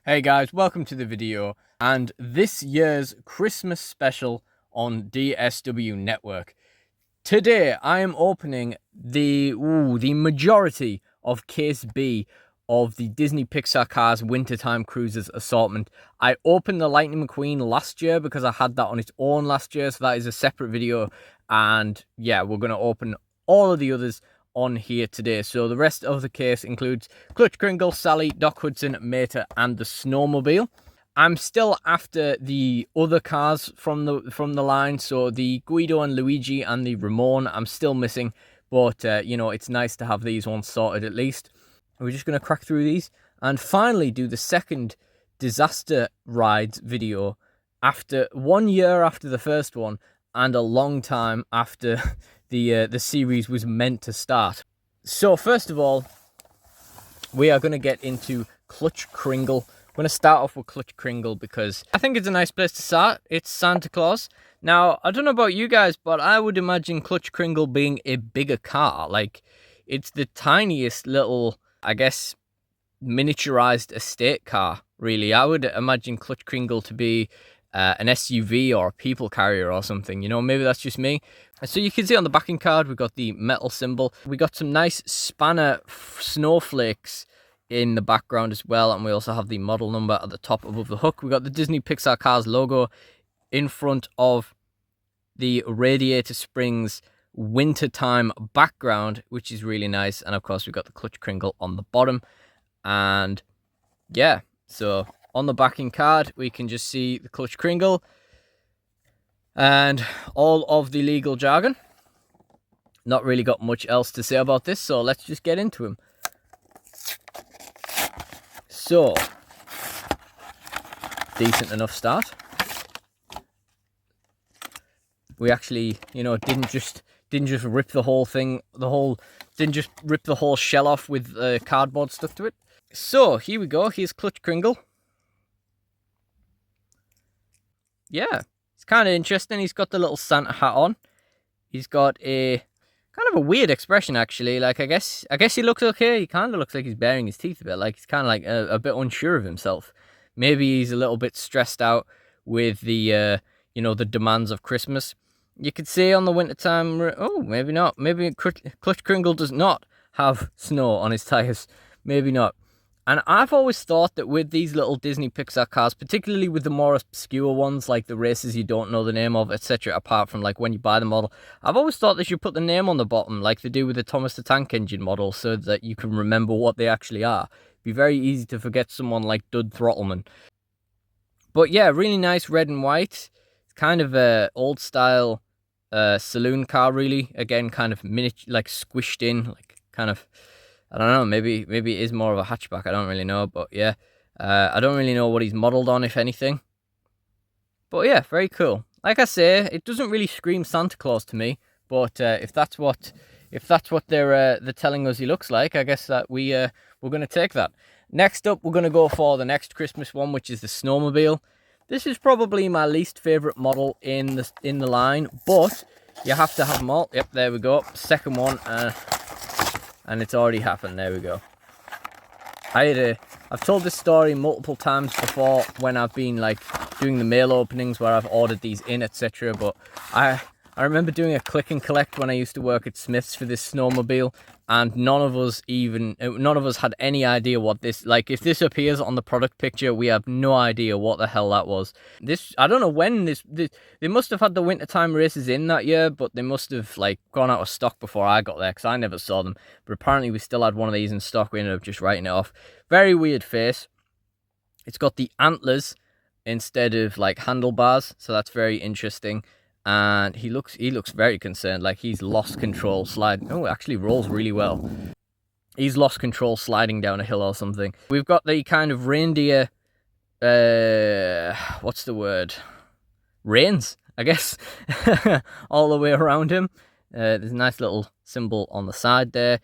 Hey guys, welcome to the video and this year's Christmas special on DSW Network. Today I am opening the majority of Case B of the Disney Pixar Cars Wintertime Cruises assortment. I opened the Lightning McQueen last year because I had that on its own last year, so that is a separate video. And yeah, we're going to open all of the others on here today. So the rest of the case includes Clutch Kringle, Sally, Doc Hudson, Mater, and the Snowmobile. I'm still after the other cars from the line, so the Guido and Luigi and the Ramon I'm still missing, but it's nice to have these ones sorted at least. We're just going to crack through these and finally do the second disaster rides video after 1 year after the first one and a long time after the series was meant to start. So first of all, we are going to get into Clutch Kringle. I'm going to start off with Clutch Kringle because I think it's a nice place to start. It's Santa Claus. Now, I don't know about you guys, but I would imagine Clutch Kringle being a bigger car. Like, it's the tiniest little, I guess, miniaturized estate car, really. I would imagine Clutch Kringle to be an SUV or a people carrier or something, maybe that's just me. So you can see on the backing card, we've got the metal symbol. We got some nice spanner snowflakes in the background as well, and we also have the model number at the top above the hook. We got the Disney Pixar Cars logo in front of the Radiator Springs Wintertime background, which is really nice. And of course, we've got the Clutch Kringle on the bottom. And yeah, so on the backing card, we can just see the Clutch Kringle and all of the legal jargon. Not really got much else to say about this, so let's just get into him. So, decent enough start. We actually, didn't just rip the whole thing, didn't just rip the whole shell off with cardboard stuck to it. So, here we go. Here's Clutch Kringle. Yeah, it's kind of interesting. He's got the little Santa hat on. He's got a kind of a weird expression, actually. Like, I guess he looks okay. He kind of looks like he's baring his teeth a bit. Like, he's kind of like a bit unsure of himself. Maybe he's a little bit stressed out with the, the demands of Christmas. You could say on the wintertime, oh, maybe not. Maybe Clutch Kringle does not have snow on his tires. Maybe not. And I've always thought that with these little Disney Pixar cars, particularly with the more obscure ones, like the races you don't know the name of, etc., apart from like when you buy the model, I've always thought they should put the name on the bottom, like they do with the Thomas the Tank Engine model, so that you can remember what they actually are. It'd be very easy to forget someone like Dud Throttleman. But yeah, really nice red and white. It's kind of a old style saloon car, really. Again, kind of miniature, like squished in, like kind of, I don't know, maybe it is more of a hatchback. I don't really know, but yeah. I don't really know what he's modeled on, if anything. But yeah, very cool. Like I say, it doesn't really scream Santa Claus to me, but if that's what they're telling us he looks like, I guess that we're going to take that. Next up, we're going to go for the next Christmas one, which is the Snowmobile. This is probably my least favorite model in the line, but you have to have them all. Yep, there we go. Second one. And it's already happened. There we go. I've told this story multiple times before when I've been like doing the mail openings where I've ordered these in, etc. But I remember doing a click and collect when I used to work at Smith's for this Snowmobile, and none of us had any idea what this, like, if this appears on the product picture, we have no idea what the hell that was. This, I don't know when this they must have had the wintertime races in that year, but they must have like gone out of stock before I got there, because I never saw them. But apparently we still had one of these in stock. We ended up just writing it off. Very weird face. It's got the antlers instead of like handlebars, so that's very interesting. And he looks very concerned, like he's lost control sliding. Oh, it actually rolls really well. He's lost control sliding down a hill or something. We've got the kind of reindeer, what's the word? Reins, I guess, all the way around him. There's a nice little symbol on the side there.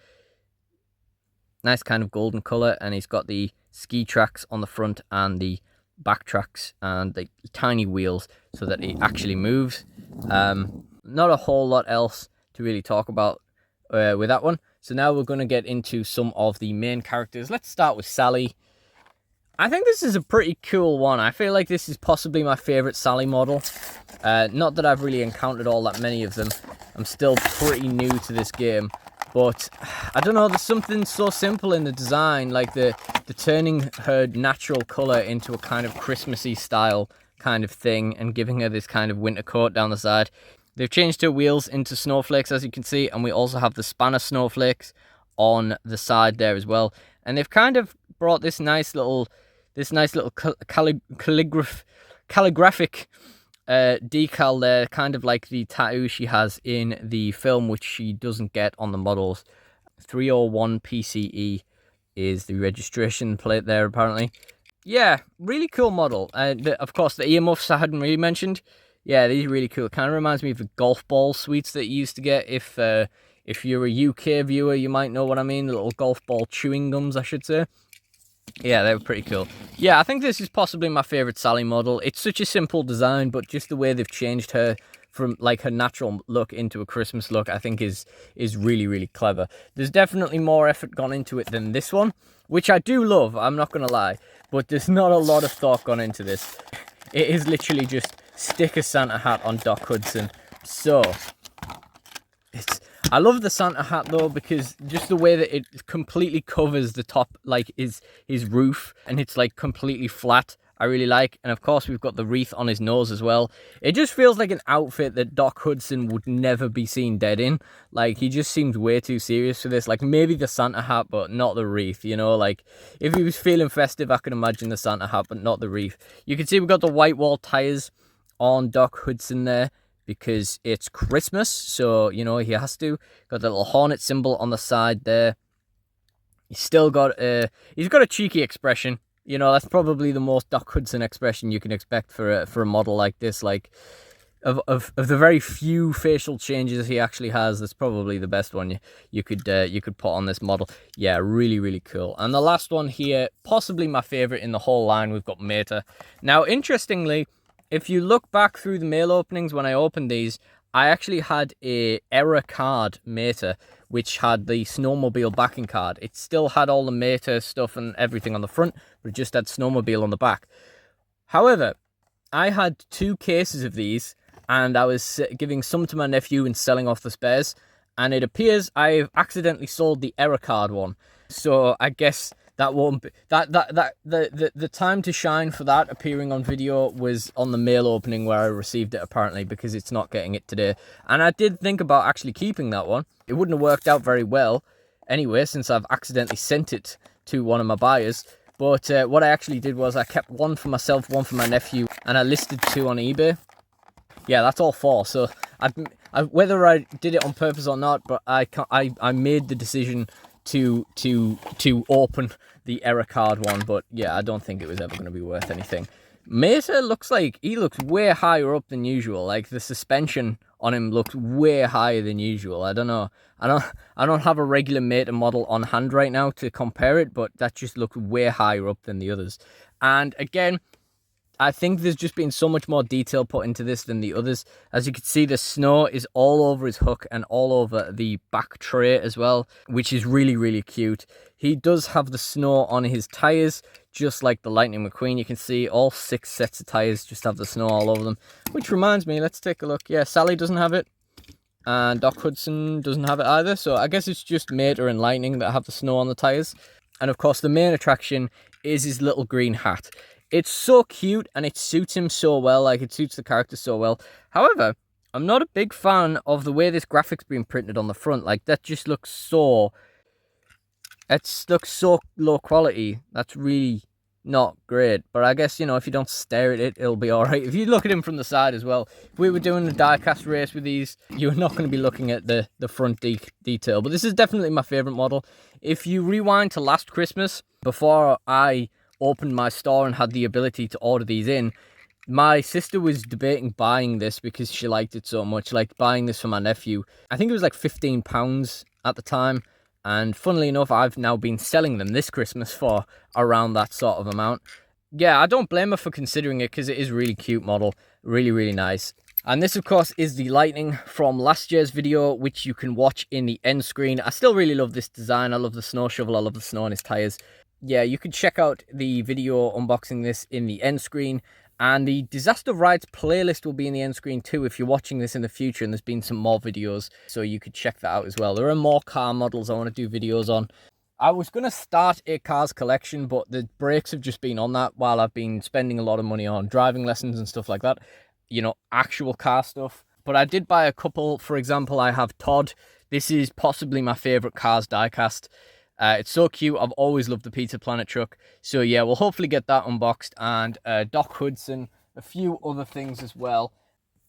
Nice kind of golden colour, and he's got the ski tracks on the front and the back tracks and the tiny wheels so that it actually moves. Not a whole lot else to really talk about with that one. So now we're going to get into some of the main characters. Let's start with Sally. I think this is a pretty cool one. I feel like this is possibly my favorite Sally model. Not that I've really encountered all that many of them. I'm still pretty new to this game. But I don't know, there's something so simple in the design, like the turning her natural colour into a kind of Christmassy style kind of thing and giving her this kind of winter coat down the side. They've changed her wheels into snowflakes, as you can see, and we also have the spanner snowflakes on the side there as well. And they've kind of brought this nice little calligraphic decal there, kind of like the tattoo she has in the film, which she doesn't get on the models. 301 PCE is the registration plate there, apparently. Yeah, really cool model. Of course, the earmuffs I hadn't really mentioned. Yeah, these are really cool. It kind of reminds me of the golf ball sweets that you used to get. If you're a UK viewer, you might know what I mean. The little golf ball chewing gums, I should say. Yeah, they were pretty cool. Yeah, I think this is possibly my favourite Sally model. It's such a simple design, but just the way they've changed her from like her natural look into a Christmas look, I think is really, really clever. There's definitely more effort gone into it than this one, which I do love, I'm not going to lie. But there's not a lot of thought gone into this. It is literally just stick a Santa hat on Doc Hudson. So, I love the Santa hat though, because just the way that it completely covers the top, like his roof, and it's like completely flat, I really like. And of course we've got the wreath on his nose as well. It just feels like an outfit that Doc Hudson would never be seen dead in. Like, he just seems way too serious for this. Like, maybe the Santa hat, but not the wreath, you know? Like, if he was feeling festive, I could imagine the Santa hat, but not the wreath. You can see we've got the white wall tires on Doc Hudson there, because it's Christmas, so, you know, he has to. Got the little hornet symbol on the side there. He's still got he's got a cheeky expression. You know, that's probably the most Doc Hudson expression you can expect for a model like this. Like, of the very few facial changes he actually has, that's probably the best one you could put on this model. Yeah, really, really cool. And the last one here, possibly my favorite in the whole line, we've got Mater. Now, interestingly, if you look back through the mail openings when I opened these, I actually had a error card Mater, which had the snowmobile backing card. It still had all the Mater stuff and everything on the front, but it just had snowmobile on the back. However, I had 2 cases of these, and I was giving some to my nephew and selling off the spares, and it appears I've accidentally sold the error card one. So I guess that won't be, the time to shine for that appearing on video was on the mail opening where I received it, apparently, because it's not getting it today. And I did think about actually keeping that one. It wouldn't have worked out very well anyway, since I've accidentally sent it to one of my buyers. But what I actually did was I kept one for myself, one for my nephew, and I listed 2 on eBay. Yeah, that's all 4. So whether I did it on purpose or not, but I made the decision to open the error card one. But yeah, I don't think it was ever going to be worth anything. Mater looks like he looks way higher up than usual. Like, the suspension on him looks way higher than usual. I don't know. I don't have a regular Mater model on hand right now to compare it, but that just looks way higher up than the others. And again, I think there's just been so much more detail put into this than the others. As you can see, the snow is all over his hook and all over the back tray as well, which is really, really cute. He does have the snow on his tyres, just like the Lightning McQueen. You can see all 6 sets of tyres just have the snow all over them. Which reminds me, let's take a look. Yeah, Sally doesn't have it, and Doc Hudson doesn't have it either. So I guess it's just Mater and Lightning that have the snow on the tyres. And of course, the main attraction is his little green hat. It's so cute, and it suits him so well. Like, it suits the character so well. However, I'm not a big fan of the way this graphic's been printed on the front. Like, that just looks so... It looks so low quality. That's really not great. But I guess, you know, if you don't stare at it, it'll be alright. If you look at him from the side as well. If we were doing the diecast race with these, you're not going to be looking at the front detail. But this is definitely my favourite model. If you rewind to last Christmas, before I opened my store and had the ability to order these in, my sister was debating buying this because she liked it so much, like buying this for my nephew. I think it was like £15 at the time, and funnily enough, I've now been selling them this Christmas for around that sort of amount. Yeah, I don't blame her for considering it, because it is a really cute model, really, really nice. And this, of course, is the Lightning from last year's video, which you can watch in the end screen. I still really love this design. I love the snow shovel, I love the snow on his tyres. yeah, you can check out the video unboxing this in the end screen. And the Disaster Rides playlist will be in the end screen too if you're watching this in the future, and there's been some more videos, so you could check that out as well. There are more car models I want to do videos on. I was going to start a cars collection, but the brakes have just been on that while I've been spending a lot of money on driving lessons and stuff like that. You know, actual car stuff. But I did buy a couple. For example, I have Todd. This is possibly my favourite Cars diecast. It's so cute. I've always loved the Pizza Planet truck. So yeah, we'll hopefully get that unboxed. And Doc Hudson, a few other things as well.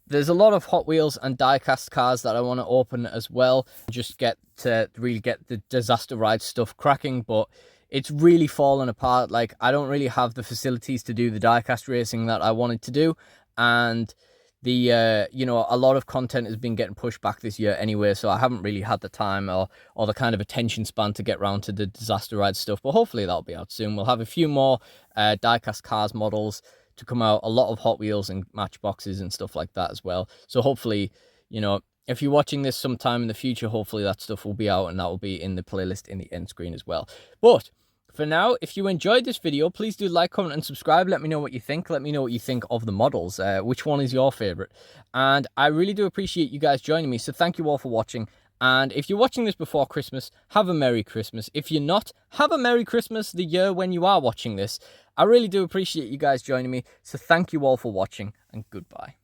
There's a lot of Hot Wheels and diecast cars that I want to open as well. Just get to really get the Disaster Ride stuff cracking. But it's really fallen apart. Like, I don't really have the facilities to do the diecast racing that I wanted to do. And the you know, a lot of content has been getting pushed back this year anyway, so I haven't really had the time or the kind of attention span to get around to the Disaster Ride stuff. But hopefully that'll be out soon. We'll have a few more diecast cars models to come out, a lot of Hot Wheels and matchboxes and stuff like that as well. So hopefully, you know, if you're watching this sometime in the future, hopefully that stuff will be out, and that will be in the playlist in the end screen as well. But for now, if you enjoyed this video, please do like, comment, and subscribe. Let me know what you think. Let me know what you think of the models. Which one is your favorite? And I really do appreciate you guys joining me. So thank you all for watching. And if you're watching this before Christmas, have a Merry Christmas. If you're not, have a Merry Christmas the year when you are watching this. I really do appreciate you guys joining me. So thank you all for watching, and goodbye.